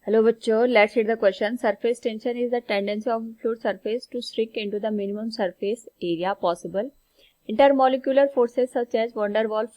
Hello bachcho, let's read the question. Surface tension is the tendency of fluid surface to shrink into the minimum surface area possible. Intermolecular forces such as van der Waals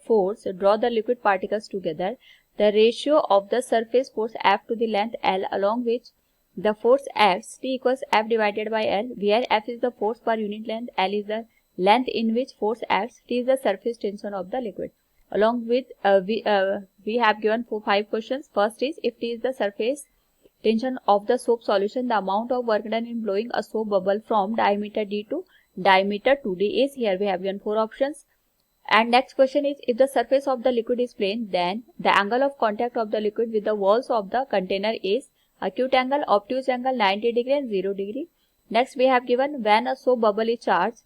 force draw the liquid particles together. The ratio of the surface force F to the length L along which the force acts T equals F divided by L, where F is the force per unit length, L is the length in which force acts, T is the surface tension of the liquid. Along with we have given 5 questions. First is, if T is the surface tension of the soap solution, the amount of work done in blowing a soap bubble from diameter D to diameter 2D is, here we have given 4 options. And next question is, if the surface of the liquid is plane, then the angle of contact of the liquid with the walls of the container is acute angle, obtuse angle, 90 degree and 0 degree. Next we have given, when a soap bubble is charged,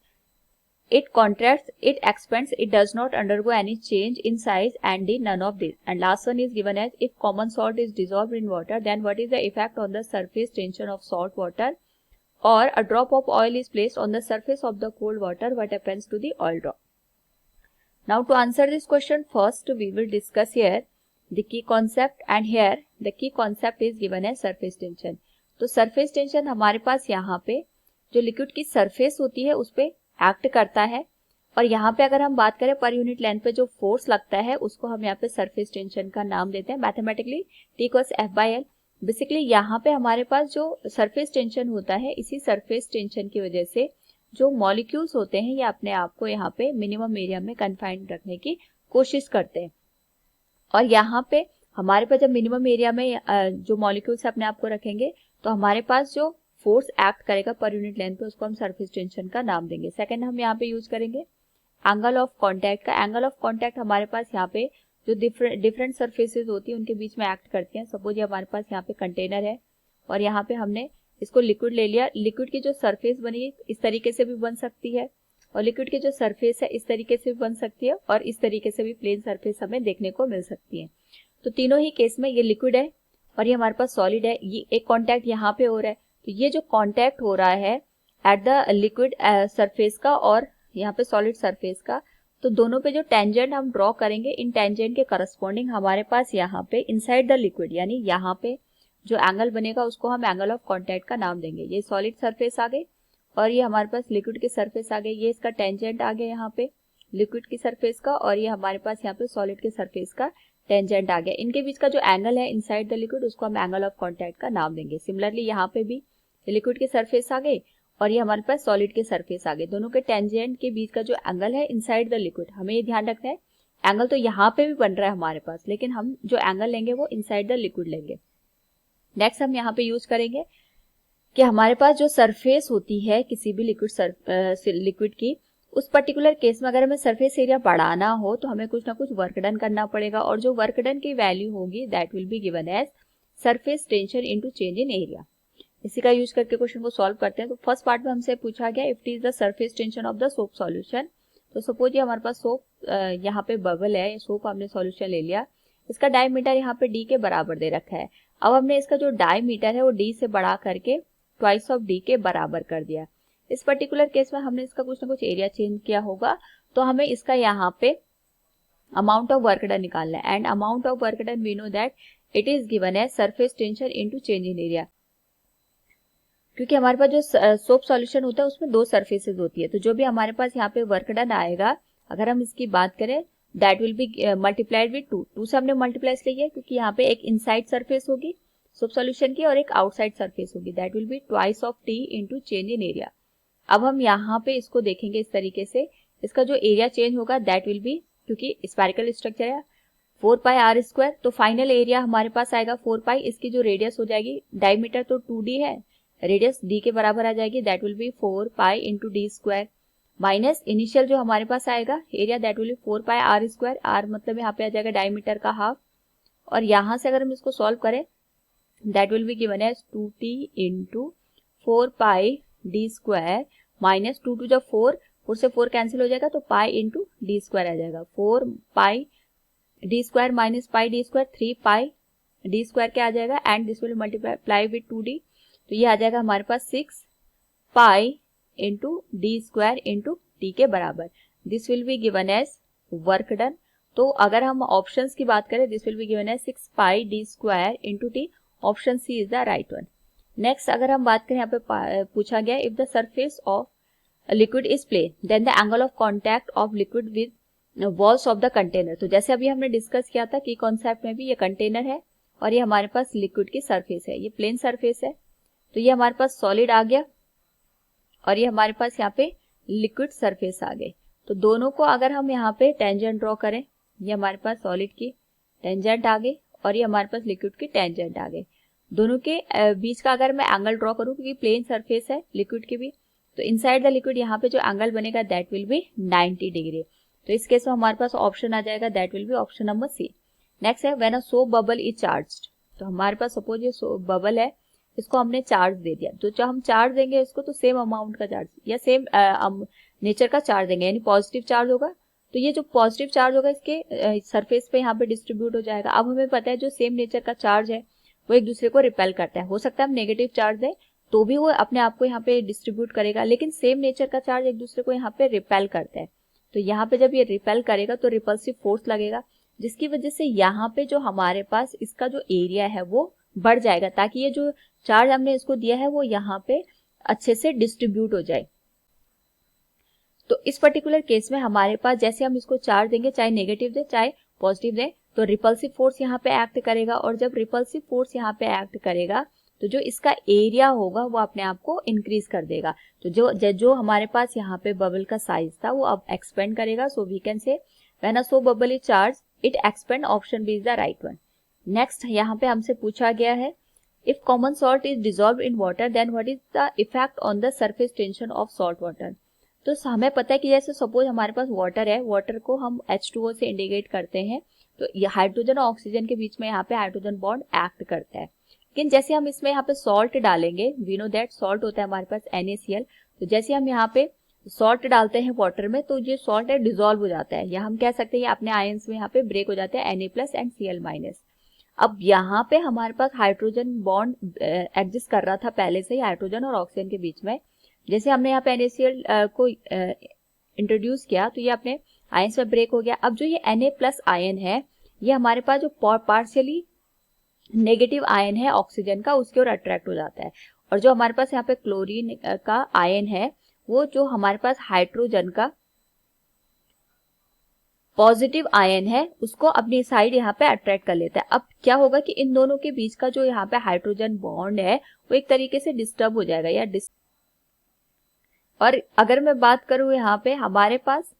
it contracts, it expands, it does not undergo any change in size, and the none of these. And last one is given as, if common salt is dissolved in water, then what is the effect on the surface tension of salt water? Or a drop of oil is placed on the surface of the cold water, what happens to the oil drop? Now to answer this question, first we will discuss here the key concept, and here the key concept is given as surface tension. तो surface tension हमारे पास यहाँ पे जो liquid की surface होती है उस पे एक्ट करता है, और यहाँ पे अगर हम बात करें पर यूनिट लेंथ पे जो फोर्स लगता है उसको हम यहाँ पे सरफेस टेंशन का नाम देते हैं mathematically T equals F by L. Basically यहाँ पे हमारे पास जो सरफेस टेंशन होता है, इसी सरफेस टेंशन की वजह से जो मॉलिक्यूल्स होते हैं ये अपने आप को यहाँ पे मिनिमम एरिया में कन्फाइंड रखने की कोशिश करते हैं. और यहाँ पे हमारे पास जब मिनिमम एरिया में जो मॉलिक्यूल्स अपने आप को रखेंगे तो हमारे पास जो फोर्स एक्ट करेगा पर यूनिट लेंथ पे उसको हम सरफेस टेंशन का नाम देंगे. सेकंड हम यहाँ पे यूज करेंगे एंगल ऑफ कांटेक्ट का. एंगल ऑफ कांटेक्ट हमारे पास यहाँ पे जो डिफरेंट सरफेसेस होती है उनके बीच में एक्ट करती हैं. सपोज ये हमारे पास यहाँ पे कंटेनर है और यहाँ पे हमने इसको लिक्विड ले लिया. लिक्विड की जो सरफेस बनी इस तरीके से भी बन सकती है, और लिक्विड की जो सरफेस है इस तरीके से भी बन सकती है, और इस तरीके से भी प्लेन सरफेस हमें देखने को मिल सकती है. तो तीनों ही केस में ये लिक्विड है और ये हमारे पास सॉलिड है. ये एक कॉन्टैक्ट यहाँ पे हो रहा है, तो ये जो कॉन्टैक्ट हो रहा है एट द लिक्विड सरफेस का और यहाँ पे सॉलिड सरफेस का, तो दोनों पे जो टेंजेंट हम ड्रॉ करेंगे, इन टेंजेंट के करस्पॉन्डिंग हमारे पास यहाँ पे इनसाइड द लिक्विड यानी यहाँ पे जो एंगल बनेगा उसको हम एंगल ऑफ कांटेक्ट का नाम देंगे. ये सॉलिड सरफेस आ गई और ये हमारे पास लिक्विड की सरफेस आ गई. ये इसका टेंजेंट आ गया यहाँ पे लिक्विड की सरफेस का, और ये हमारे पास यहाँ पे सॉलिड की सरफेस का टेंजेंट आ गया. इनके बीच का जो एंगल है इनसाइड द लिक्विड उसको हम एंगल ऑफ कांटेक्ट का नाम देंगे. सिमिलरली यहाँ पे भी लिक्विड की सरफेस आ गई और ये हमारे पास सॉलिड की सरफेस आ गई. दोनों के टेंजेंट के बीच का जो एंगल है इनसाइड द लिक्विड, हमें ये ध्यान रखना है एंगल तो यहाँ पे भी बन रहा है हमारे पास, लेकिन हम जो एंगल लेंगे वो इनसाइड द लिक्विड लेंगे. नेक्स्ट हम यहाँ पे यूज करेंगे कि हमारे पास जो सरफेस होती है किसी भी लिक्विड की, उस पर्टिकुलर केस में अगर हमें सरफेस एरिया बढ़ाना हो तो हमें कुछ ना कुछ वर्क डन करना पड़ेगा, और जो वर्क डन की वैल्यू होगी that will be given as surface tension into change in area. इसी का यूज करके क्वेश्चन को सॉल्व करते हैं. तो फर्स्ट पार्ट में हमसे पूछा गया, if T is the surface tension of the soap solution. तो सपोज ये हमारे पास सोप यहाँ पे बबल है, सोप हमने सॉल्यूशन ले लिया, इसका डायमीटर यहाँ पे डी के बराबर दे रखा है. अब हमने इसका जो डायमीटर है वो डी से बढ़ा करके ट्वाइस ऑफ डी के बराबर कर दिया. इस पर्टिकुलर केस में हमने इसका कुछ ना कुछ एरिया चेंज किया होगा, तो हमें इसका यहाँ पे अमाउंट ऑफ वर्क डन निकालना है. And amount of work done we know that it is given as surface tension into change in area. क्योंकि हमारे पास जो सोप सॉल्यूशन होता है उसमें दो सरफेसेस होती है, तो जो भी हमारे पास यहाँ पे वर्क डन आएगा अगर हम इसकी बात करें that will B multiplied with 2 से हमने मल्टीप्लाई इसलिए किया क्योंकि यहाँ पे एक इनसाइड सरफेस होगी सोप सॉल्यूशन की और एक आउटसाइड सरफेस होगी. That will be twice of T into change in area. अब हम यहाँ पे इसको देखेंगे इस तरीके से, इसका जो एरिया चेंज होगा दैट विल बी, क्योंकि स्फेरिकल स्ट्रक्चर है, 4 पाई आर स्क्वायर, तो फाइनल एरिया हमारे पास आएगा 4 पाई. इसकी जो रेडियस हो जाएगी, डायमीटर तो 2d है, रेडियस d के बराबर आ जाएगी, that will be 4 pi into D square minus initial जो हमारे पास आएगा area that will be 4 pi r square. R मतलब यहाँ पे आ जाएगा डायमीटर का हाफ, और यहाँ से अगर हम इसको सॉल्व करें that will be given as 2t into 4 pi D square minus 2 two जब 4 से 4 कैंसिल हो जाएगा तो पाई इंटू डी स्क्वायर आ जाएगा. 4 pi D square minus pi D square 3 pi D square क्या आ जाएगा, and this will multiply with 2d, तो ये आ जाएगा हमारे पास 6 pi into D square into T के बराबर. This will be given as work done. तो अगर हम ऑप्शंस की बात करें this will be given as 6 pi D square into t, option c is the right one. Next अगर हम बात करें, यहाँ पे पूछा गया if the surface of liquid is plane then the angle of contact of liquid with walls of the container. तो जैसे अभी हमने डिस्कस किया था कि कॉन्सेप्ट में भी ये कंटेनर है और ये हमारे पास लिक्विड की सरफेस है, ये प्लेन सरफेस है, तो ये हमारे पास सॉलिड आ गया और ये हमारे पास यहाँ पे लिक्विड सरफेस आ गई। तो दोनों को अगर हम यहाँ पे टेंजेंट ड्रॉ करें, ये हमारे पास सॉलिड की टेंजेंट आ गई और ये हमारे पास लिक्विड की टेंजेंट आ गई। दोनों के बीच का अगर मैं एंगल ड्रॉ करूं, क्योंकि प्लेन सरफेस है लिक्विड की भी, तो इनसाइड द लिक्विड यहाँ पे जो एंगल बनेगा दैट विल बी 90 डिग्री। तो इस केस में हमारे पास ऑप्शन आ जाएगा that will be option number C. Next है when a soap bubble is charged. तो हमारे पास सपोज ये सोप बबल है, इसको हमने चार्ज दे दिया, तो जब हम चार्ज देंगे इसको तो सेम अमाउंट का चार्ज या सेम नेचर का चार्ज देंगे, यानी पॉजिटिव चार्ज होगा, तो ये जो पॉजिटिव चार्ज होगा इसके सरफेस पे यहाँ पे डिस्ट्रीब्यूट हो जाएगा। अब हमें पता है जो सेम नेचर का चार्ज है वो एक दूसरे को रिपेल करता है। हो सकता है हम नेगेटिव चार्ज दें तो भी वो अपने आप को यहाँ पे डिस्ट्रीब्यूट करेगा, लेकिन सेम नेचर का चार्ज एक दूसरे को यहाँ पे रिपेल करता है। तो यहाँ पे जब ये रिपेल करेगा तो रिपल्सिव फोर्स लगेगा, जिसकी वजह से यहाँ पे जो हमारे पास इसका जो एरिया है वो बढ़ जाएगा, ताकि ये जो चार्ज हमने इसको दिया है वो यहाँ पे अच्छे से डिस्ट्रीब्यूट हो जाए। तो इस पर्टिकुलर केस में हमारे पास जैसे हम इसको चार्ज देंगे, चाहे नेगेटिव दे चाहे पॉजिटिव दे, तो रिपल्सिव फोर्स यहाँ पे एक्ट करेगा, और जब रिपल्सिव फोर्स यहाँ पे एक्ट करेगा तो जो इसका एरिया होगा वो अपने आप को इंक्रीज कर देगा। तो जो हमारे पास यहाँ पे बबल का साइज था वो अब एक्सपेंड करेगा। So we can say when a soap bubble is charge it expand, option b is the right one. Next यहाँ पे हमसे पूछा गया है if common salt is dissolve in water then what is the effect on the surface tension of salt water. तो हमें पता है कि जैसे सपोज हमारे पास वाटर है, वाटर को हम H2O से इंडिकेट करते हैं, तो ये हाइड्रोजन और ऑक्सीजन के बीच में यहाँ पे हाइड्रोजन बॉन्ड एक्ट करता है। लेकिन जैसे हम इसमें यहाँ पे सॉल्ट डालेंगे, वी नो दैट सॉल्ट होता है हमारे पास NaCl, तो जैसे हम यहाँ पे सॉल्ट डालते हैं वाटर में तो ये सॉल्ट है डिजोल्व हो जाता है, या हम कह सकते हैं ये अपने आयंस में यहाँ पे ब्रेक हो जाते हैं Na+ एंड Cl-। अब यहाँ पे हमारे पास हाइड्रोजन बॉन्ड एग्जिस्ट कर रहा था पहले से ही हाइड्रोजन और ऑक्सीजन के बीच में। जैसे हमने यहाँ पे NaCl को इंट्रोड्यूस किया तो ये अपने आयंस में ब्रेक हो गया। अब जो ये Na+ आयन है ये हमारे पास जो पार्शियली नेगेटिव आयन है ऑक्सीजन का उसकी ओर अट्रैक्ट हो जाता है, और जो हमारे पास यहाँ पे क्लोरीन का आयन है वो जो हमारे पास हाइड्रोजन का पॉजिटिव आयन है उसको अपनी साइड यहाँ पे अट्रैक्ट कर लेता है। अब क्या होगा कि इन दोनों के बीच का जो यहाँ पे हाइड्रोजन बॉन्ड है वो एक तरीके से डिस्टर्ब हो जाएगा या और अगर मैं बात करूं यहाँ पे हमारे पास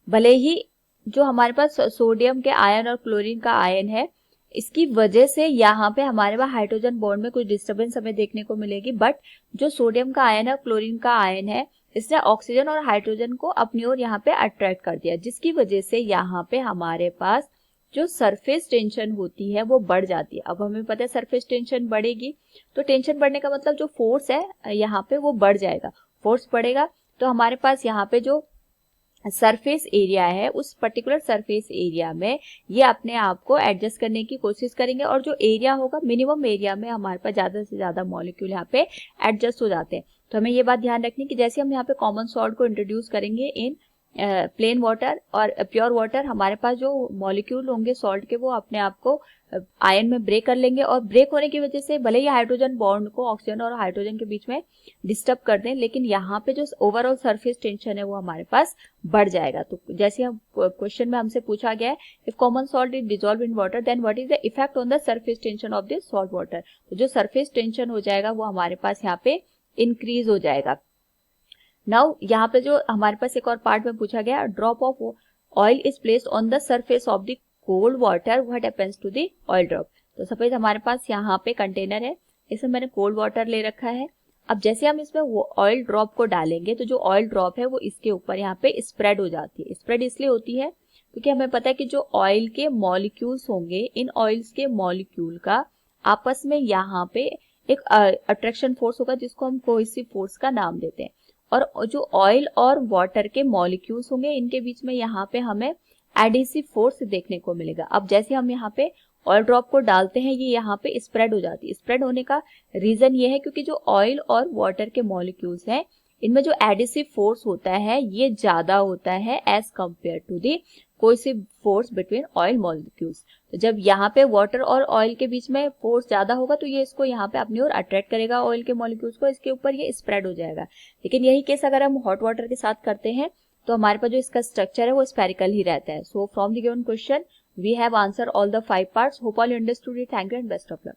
भले ही जो हमारे पास सोडियम के आयन और क्लोरीन का आयन है इसकी वजह से यहाँ पे हमारे पास हाइड्रोजन बॉन्ड में कुछ डिस्टर्बेंस हमें देखने को मिलेगी, बट जो सोडियम का आयन है क्लोरीन का आयन है इसने ऑक्सीजन और हाइड्रोजन को अपनी ओर यहाँ पे अट्रैक्ट कर दिया, जिसकी वजह से यहाँ पे हमारे पास जो सरफेस टेंशन होती है वो बढ़ जाती है। अब हमें पता है सरफेस टेंशन बढ़ेगी तो टेंशन बढ़ने का मतलब जो फोर्स है यहाँ पे वो बढ़ जाएगा, फोर्स बढ़ेगा तो हमारे पास यहाँ पे जो सरफेस एरिया है उस पर्टिकुलर सरफेस एरिया में ये अपने आप को एडजस्ट करने की कोशिश करेंगे, और जो एरिया होगा मिनिमम एरिया में हमारे पास ज्यादा से ज्यादा मॉलिक्यूल यहाँ पे एडजस्ट हो जाते हैं। तो हमें ये बात ध्यान रखनी कि जैसे हम यहाँ पे कॉमन सॉल्ट को इंट्रोड्यूस करेंगे इन प्लेन वाटर और प्योर वाटर, हमारे पास जो मॉलिक्यूल होंगे सॉल्ट के वो अपने आप को आयन में ब्रेक कर लेंगे, और ब्रेक होने की वजह से भले ही हाइड्रोजन बॉन्ड को ऑक्सीजन और हाइड्रोजन के बीच में डिस्टर्ब कर दें, लेकिन यहाँ पे जो ओवरऑल सरफेस टेंशन है वो हमारे पास बढ़ जाएगा। तो जैसे हम क्वेश्चन में हमसे पूछा गया है if common salt is dissolve in water then what is the effect on the surface tension of this salt water. तो जो सरफेस टेंशन हो जाएगा वो हमारे पास यहाँ पे इंक्रीज हो जाएगा। नाउ यहाँ पे जो हमारे पास एक और पार्ट में पूछा गया drop of oil is placed on the surface of the cold water what happens to the oil drop. तो सपोज हमारे पास यहाँ पे कंटेनर है, इसमें मैंने कोल्ड वाटर ले रखा है। अब जैसे हम इसमें ऑयल ड्रॉप को डालेंगे तो जो ऑयल ड्रॉप है वो इसके ऊपर यहाँ पे स्प्रेड हो जाती है। स्प्रेड इसलिए होती है क्योंकि हमें पता है कि जो ऑयल के मॉलिक्यूल्स होंगे इन ऑयल्स के मॉलिक्यूल का आपस में यहाँ पे एक अट्रैक्शन फोर्स होगा जिसको हम कोहेसिव फोर्स का नाम देते हैं, और जो ऑयल और वाटर के मॉलिक्यूल्स होंगे इनके बीच में यहाँ पे हमें एडिसिव फोर्स देखने को मिलेगा। अब जैसे हम यहाँ पे ऑयल ड्रॉप को डालते हैं ये यहाँ पे स्प्रेड हो जाती है। स्प्रेड होने का रीजन ये है क्योंकि जो ऑयल और वाटर के मॉलिक्यूल्स हैं इनमें जो एडिसिव फोर्स होता है ये ज्यादा होता है as compare to the cohesive force between oil molecules. तो जब यहाँ पे वाटर और ऑयल के बीच में फोर्स ज्यादा होगा तो ये इसको यहाँ पे अपनी ओर अट्रैक्ट करेगा, ऑयल के मॉलिक्यूल्स को, इसके ऊपर ये स्प्रेड हो जाएगा। लेकिन यही केस अगर हम हॉट वाटर के साथ करते हैं तो हमारे पास जो इसका स्ट्रक्चर है वो स्पेरिकल ही रहता है। So from the given question we have answer all the 5 parts. Hope all you understood it. Thank you and best of luck.